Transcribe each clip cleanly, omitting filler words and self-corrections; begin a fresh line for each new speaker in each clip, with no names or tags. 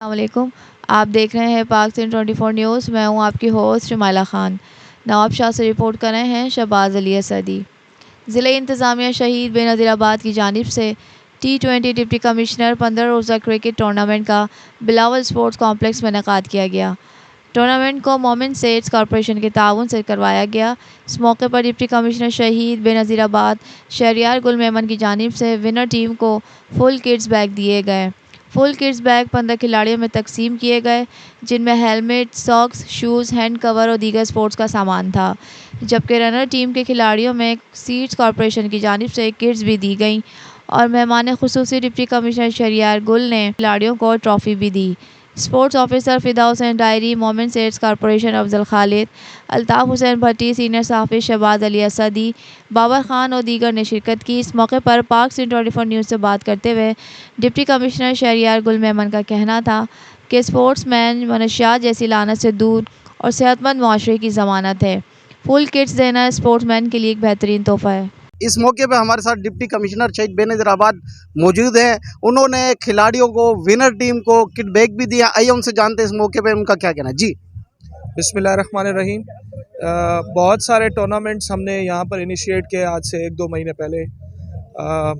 वालेकुम। आप देख रहे हैं पाकिस्तान 24 न्यूज़। मैं हूं आपकी होस्ट माला खान। नवाबशाह से रिपोर्ट कर रहे हैं शहबाज अली असदी। ज़िले इंतज़ामिया शहीद बेनज़ीराबाद की जानिब से T20 डिप्टी कमिश्नर 15 रोज़ा क्रिकेट टूर्नामेंट का बिलावल स्पोर्ट्स कॉम्प्लेक्स में इनेकाद किया गया। टूर्नामेंट को मोमिन सेट्स कॉरपोरेशन के ताउन से करवाया गया। इस मौके पर डिप्टी कमिश्नर शहीद बेनज़ीराबाद शहरियार गुल मेमन की जानिब से विनर टीम को फुल किट्स बैग दिए गए। फुल किट्स बैग 15 खिलाड़ियों में तकसीम किए गए, जिनमें helmet, socks, shoes, hand cover और दीगर स्पोर्ट्स का सामान था। जबकि रनर टीम के खिलाड़ियों में सीड्स कॉरपोरेशन की जानिब से किट्स भी दी गई और मेहमान खुसूसी डिप्टी कमिश्नर शहरियार गुल ने खिलाड़ियों को ट्रॉफ़ी भी दी। Sports officer Fida Hussain diary, मोमिन सेट्स कॉरपोरेशन अफजल खालिद, अल्ताफ़ हुसैन भट्टी, सीनियर सहाफ़ी शहबाज अली असदी, बाबर खान और दीगर ने शिरकत की। इस मौके पर पाकिस्तान 24 न्यूज़ से बात करते हुए डिप्टी कमिश्नर शहरियार गुल मेमन का कहना था कि स्पोर्ट्समैन मनशियात जैसी लानत से दूर और सेहतमंद माशरे की ज़मानत है। फुल किट्स देना स्पोर्ट्समैन के लिए एक बेहतरीन तोहफ़ा है।
इस मौके पे हमारे साथ डिप्टी कमिश्नर शहीद बेनज़ीराबाद मौजूद हैं। उन्होंने खिलाड़ियों को, विनर टीम को किट बैग भी दिया। आइए उनसे जानते हैं इस मौके पे उनका क्या कहना है। जी
बिस्मिल्लाहिर्रहमानिर्रहीम। बहुत सारे टूर्नामेंट्स हमने यहाँ पर इनिशिएट किए आज से 1-2 महीने पहले।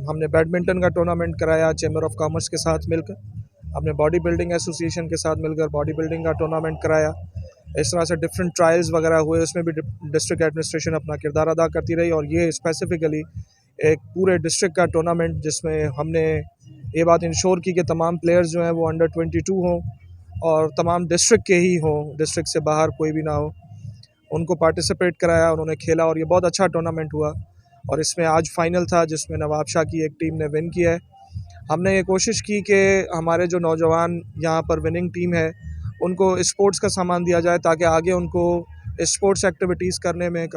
हमने बैडमिंटन का टूर्नामेंट कराया चैम्बर ऑफ कॉमर्स के साथ मिलकर। हमने बॉडी बिल्डिंग एसोसिएशन के साथ मिलकर बॉडी बिल्डिंग का टूर्नामेंट कराया। इस तरह से डिफरेंट ट्रायल्स वगैरह हुए, उसमें भी डिस्ट्रिक्ट एडमिनिस्ट्रेशन अपना किरदार अदा करती रही। और ये स्पेसिफ़िकली एक पूरे डिस्ट्रिक्ट का टूर्नामेंट जिसमें हमने ये बात इंश्योर की कि तमाम प्लेयर्स जो हैं वो अंडर 22 हों और तमाम डिस्ट्रिक्ट के ही हों, डिस्ट्रिक्ट से बाहर कोई भी ना हो। उनको पार्टिसिपेट कराया, उन्होंने खेला और ये बहुत अच्छा टूर्नामेंट हुआ। और इसमें आज फाइनल था जिसमें नवाबशाह की एक टीम ने विन किया है। हमने ये कोशिश की कि हमारे जो नौजवान यहाँ पर विनिंग टीम है उनको स्पोर्ट्स का सामान दिया जाए ताकि आगे उनको स्पोर्ट्स एक्टिविटीज़ करने में